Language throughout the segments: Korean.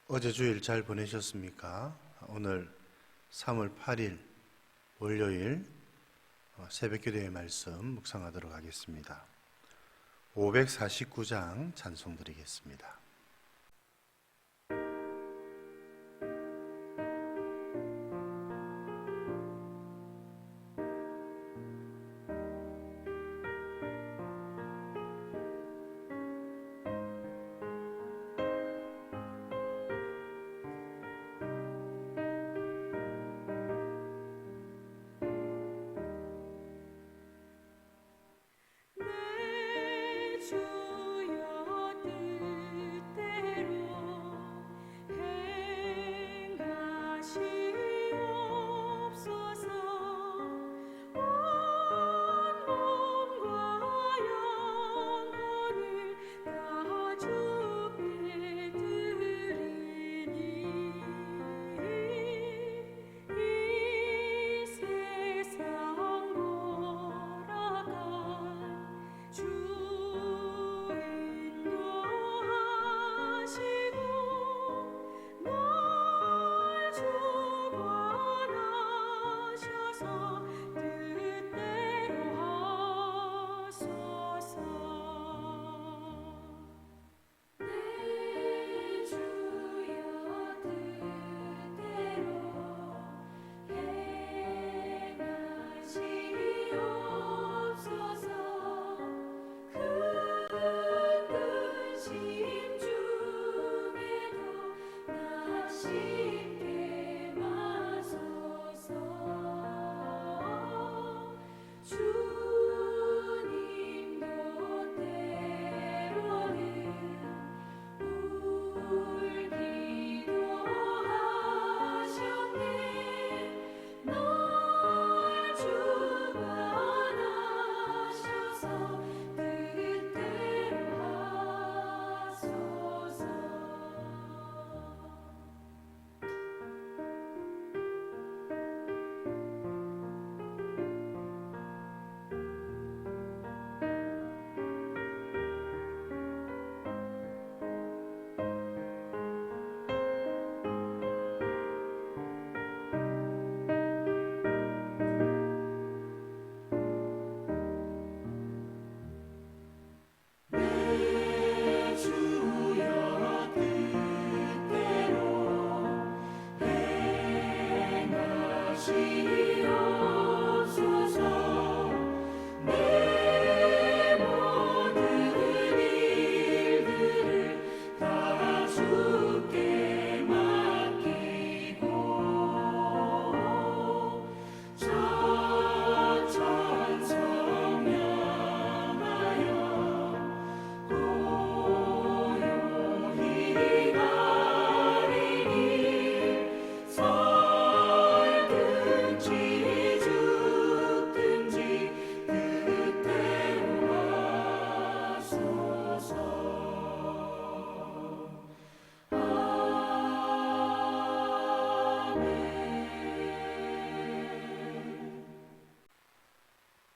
어제 주일 잘 보내셨습니까? 오늘 3월 8일 월요일 새벽기도의 말씀 묵상하도록 하겠습니다. 549장 찬송 드리겠습니다.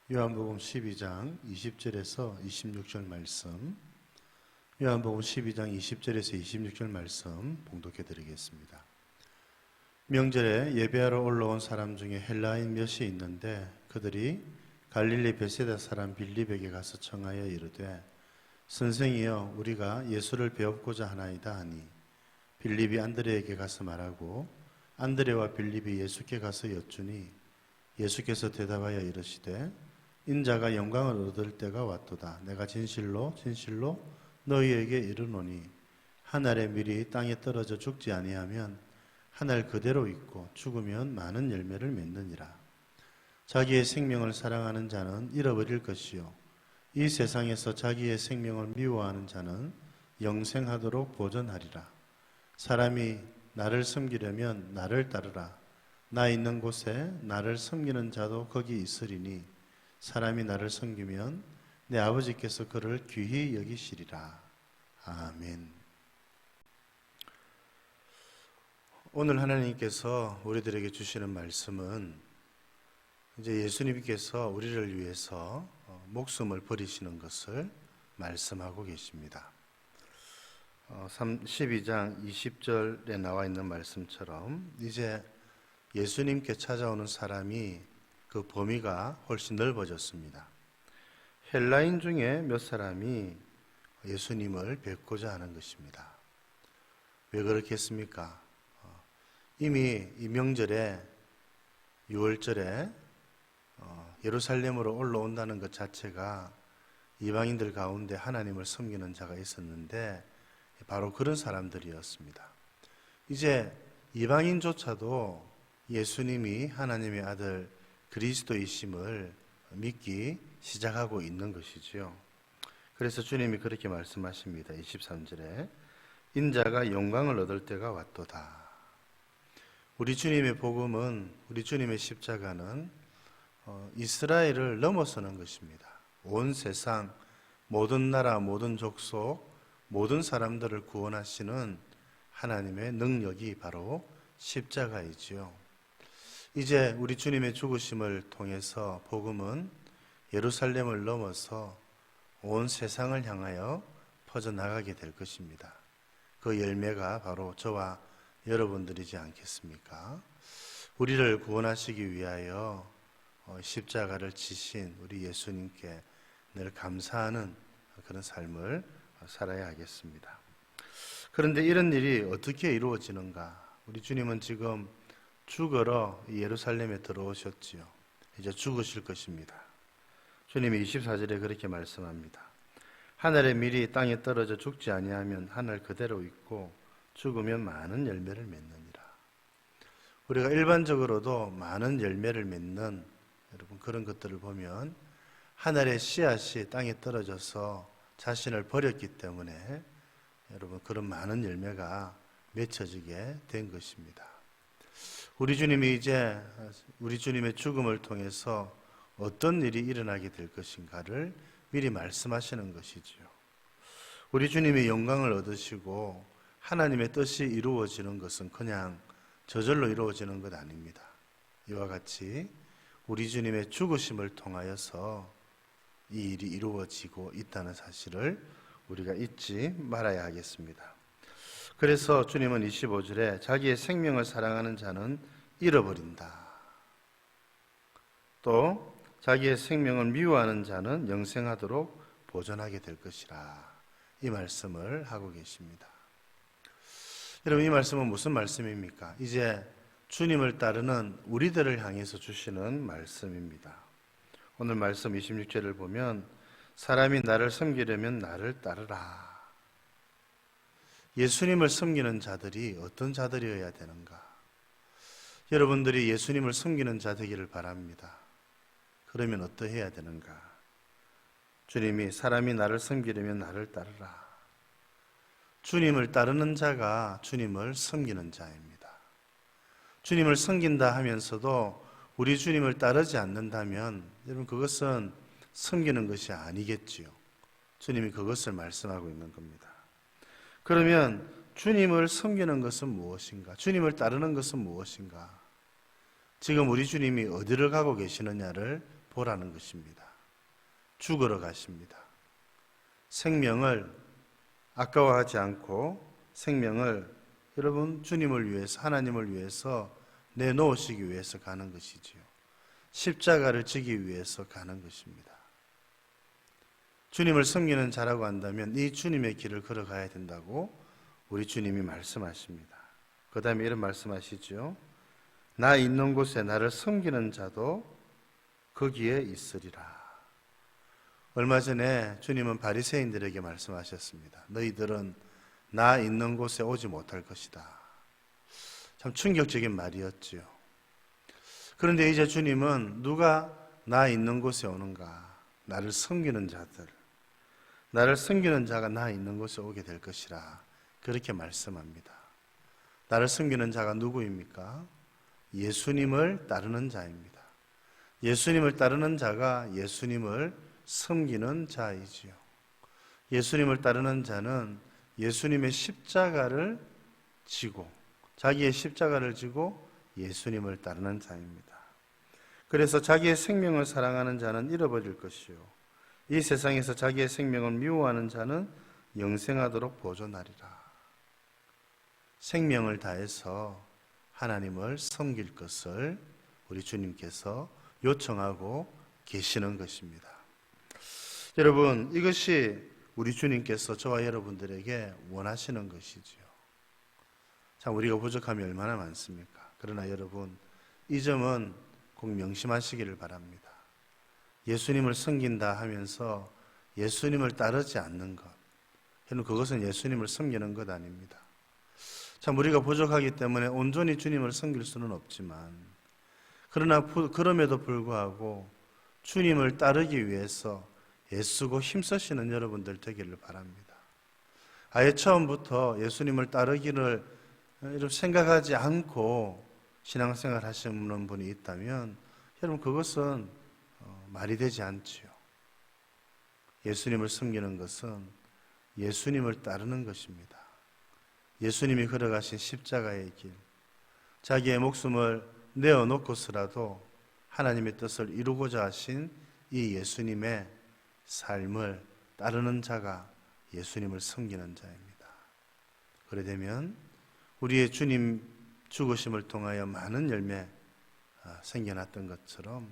요한복음 12장 20절에서 26절 말씀, 요한복음 12장 20절에서 26절 말씀 봉독해 드리겠습니다. 명절에 예배하러 올라온 사람 중에 헬라인 몇이 있는데 그들이 갈릴리 베세다 사람 빌립에게 가서 청하여 이르되 선생이여 우리가 예수를 배웁고자 하나이다 하니 빌립이 안드레에게 가서 말하고 안드레와 빌립이 예수께 가서 여쭈니 예수께서 대답하여 이르시되 인자가 영광을 얻을 때가 왔도다. 내가 진실로 너희에게 이르노니 한 알의 밀이 땅에 떨어져 죽지 아니하면 한 알 그대로 있고 죽으면 많은 열매를 맺느니라. 자기의 생명을 사랑하는 자는 잃어버릴 것이요 이 세상에서 자기의 생명을 미워하는 자는 영생하도록 보존하리라. 사람이 나를 섬기려면 나를 따르라. 나 있는 곳에 나를 섬기는 자도 거기 있으리니 사람이 나를 섬기면 내 아버지께서 그를 귀히 여기시리라. 아멘. 오늘 하나님께서 우리들에게 주시는 말씀은 이제 예수님께서 우리를 위해서 목숨을 버리시는 것을 말씀하고 계십니다. 12장 20절에 나와 있는 말씀처럼 이제 예수님께 찾아오는 사람이 그 범위가 훨씬 넓어졌습니다. 헬라인 중에 몇 사람이 예수님을 뵙고자 하는 것입니다. 왜 그렇게 했습니까? 이미 이 명절에 6월절에 예루살렘으로 올라온다는 것 자체가 이방인들 가운데 하나님을 섬기는 자가 있었는데 바로 그런 사람들이었습니다. 이제 이방인조차도 예수님이 하나님의 아들 그리스도이심을 믿기 시작하고 있는 것이지요. 그래서 주님이 그렇게 말씀하십니다. 23절에 인자가 영광을 얻을 때가 왔도다. 우리 주님의 복음은, 우리 주님의 십자가는 이스라엘을 넘어서는 것입니다. 온 세상 모든 나라 모든 족속 모든 사람들을 구원하시는 하나님의 능력이 바로 십자가이지요. 이제 우리 주님의 죽으심을 통해서 복음은 예루살렘을 넘어서 온 세상을 향하여 퍼져나가게 될 것입니다. 그 열매가 바로 저와 여러분들이지 않겠습니까? 우리를 구원하시기 위하여 십자가를 지신 우리 예수님께 늘 감사하는 그런 삶을 살아야 하겠습니다. 그런데 이런 일이 어떻게 이루어지는가? 우리 주님은 지금 죽으러 예루살렘에 들어오셨지요. 이제 죽으실 것입니다. 주님이 24절에 그렇게 말씀합니다. 하늘의 밀이 땅에 떨어져 죽지 아니하면 하늘 그대로 있고 죽으면 많은 열매를 맺느니라. 우리가 일반적으로도 많은 열매를 맺는 여러분 그런 것들을 보면 하늘의 씨앗이 땅에 떨어져서 자신을 버렸기 때문에 여러분 그런 많은 열매가 맺혀지게 된 것입니다. 우리 주님이 이제 우리 주님의 죽음을 통해서 어떤 일이 일어나게 될 것인가를 미리 말씀하시는 것이지요. 우리 주님이 영광을 얻으시고 하나님의 뜻이 이루어지는 것은 그냥 저절로 이루어지는 것 아닙니다. 이와 같이 우리 주님의 죽으심을 통하여서 이 일이 이루어지고 있다는 사실을 우리가 잊지 말아야 하겠습니다. 그래서 주님은 25절에 자기의 생명을 사랑하는 자는 잃어버린다. 또 자기의 생명을 미워하는 자는 영생하도록 보존하게 될 것이라 이 말씀을 하고 계십니다. 여러분 이 말씀은 무슨 말씀입니까? 이제 주님을 따르는 우리들을 향해서 주시는 말씀입니다. 오늘 말씀 26절을 보면 사람이 나를 섬기려면 나를 따르라. 예수님을 섬기는 자들이 어떤 자들이어야 되는가? 여러분들이 예수님을 섬기는 자 되기를 바랍니다. 그러면 어떠해야 되는가? 주님이 사람이 나를 섬기려면 나를 따르라. 주님을 따르는 자가 주님을 섬기는 자입니다. 주님을 섬긴다 하면서도 우리 주님을 따르지 않는다면 여러분 그것은 섬기는 것이 아니겠지요. 주님이 그것을 말씀하고 있는 겁니다. 그러면 주님을 섬기는 것은 무엇인가? 주님을 따르는 것은 무엇인가? 지금 우리 주님이 어디를 가고 계시느냐를 보라는 것입니다. 죽으러 가십니다. 생명을 아까워하지 않고 생명을 여러분 주님을 위해서 하나님을 위해서 내놓으시기 위해서 가는 것이지요. 십자가를 지기 위해서 가는 것입니다. 주님을 섬기는 자라고 한다면 이 주님의 길을 걸어가야 된다고 우리 주님이 말씀하십니다. 그 다음에 이런 말씀하시죠. 나 있는 곳에 나를 섬기는 자도 거기에 있으리라. 얼마 전에 주님은 바리새인들에게 말씀하셨습니다. 너희들은 나 있는 곳에 오지 못할 것이다. 참 충격적인 말이었지요. 그런데 이제 주님은 누가 나 있는 곳에 오는가? 나를 섬기는 자들, 나를 섬기는 자가 나 있는 곳에 오게 될 것이라 그렇게 말씀합니다. 나를 섬기는 자가 누구입니까? 예수님을 따르는 자입니다. 예수님을 따르는 자가 예수님을 섬기는 자이지요. 예수님을 따르는 자는 예수님의 십자가를 지고 자기의 십자가를 지고 예수님을 따르는 자입니다. 그래서 자기의 생명을 사랑하는 자는 잃어버릴 것이요 이 세상에서 자기의 생명을 미워하는 자는 영생하도록 보존하리라. 생명을 다해서 하나님을 섬길 것을 우리 주님께서 요청하고 계시는 것입니다. 여러분, 이것이 우리 주님께서 저와 여러분들에게 원하시는 것이지요. 참, 우리가 부족함이 얼마나 많습니까? 그러나 여러분, 이 점은 꼭 명심하시기를 바랍니다. 예수님을 섬긴다 하면서 예수님을 따르지 않는 것, 그것은 예수님을 섬기는 것 아닙니다. 참, 우리가 부족하기 때문에 온전히 주님을 섬길 수는 없지만, 그러나 그럼에도 불구하고 주님을 따르기 위해서 애쓰고 힘쓰시는 여러분들 되기를 바랍니다. 아예 처음부터 예수님을 따르기를 생각하지 않고 신앙생활 하시는 분이 있다면 여러분, 그것은 말이 되지 않지요. 예수님을 섬기는 것은 예수님을 따르는 것입니다. 예수님이 걸어가신 십자가의 길, 자기의 목숨을 내어놓고서라도 하나님의 뜻을 이루고자 하신 이 예수님의 삶을 따르는 자가 예수님을 섬기는 자입니다. 그래 되면 우리의 주님 죽으심을 통하여 많은 열매 생겨났던 것처럼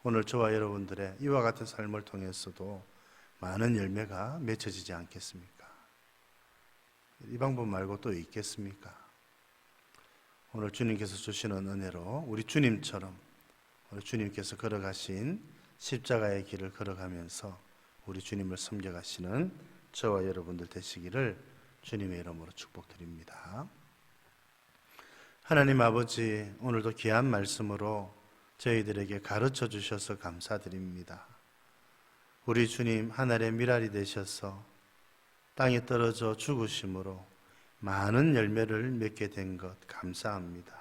오늘 저와 여러분들의 이와 같은 삶을 통해서도 많은 열매가 맺혀지지 않겠습니까? 이 방법 말고 또 있겠습니까? 오늘 주님께서 주시는 은혜로 우리 주님처럼 우리 주님께서 걸어가신 십자가의 길을 걸어가면서 우리 주님을 섬겨가시는 저와 여러분들 되시기를 주님의 이름으로 축복드립니다. 하나님 아버지, 오늘도 귀한 말씀으로 저희들에게 가르쳐 주셔서 감사드립니다. 우리 주님 하늘의 미랄이 되셔서 땅에 떨어져 죽으심으로 많은 열매를 맺게 된 것 감사합니다.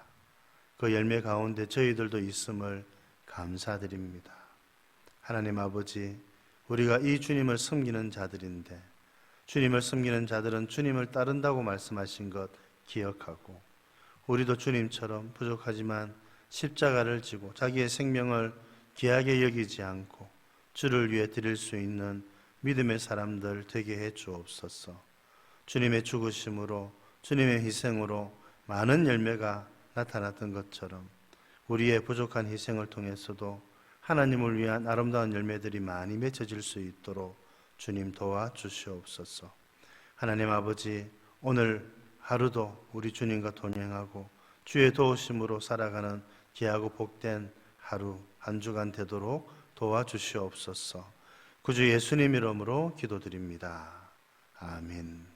그 열매 가운데 저희들도 있음을 감사드립니다. 하나님 아버지, 우리가 이 주님을 섬기는 자들인데 주님을 섬기는 자들은 주님을 따른다고 말씀하신 것 기억하고 우리도 주님처럼 부족하지만 십자가를 지고 자기의 생명을 귀하게 여기지 않고 주를 위해 드릴 수 있는 믿음의 사람들 되게 해 주옵소서. 주님의 죽으심으로 주님의 희생으로 많은 열매가 나타났던 것처럼 우리의 부족한 희생을 통해서도 하나님을 위한 아름다운 열매들이 많이 맺혀질 수 있도록 주님 도와주시옵소서. 하나님 아버지, 오늘 하루도 우리 주님과 동행하고 주의 도우심으로 살아가는 귀하고 복된 하루 한 주간 되도록 도와주시옵소서. 구주 예수님 이름으로 기도드립니다. 아멘.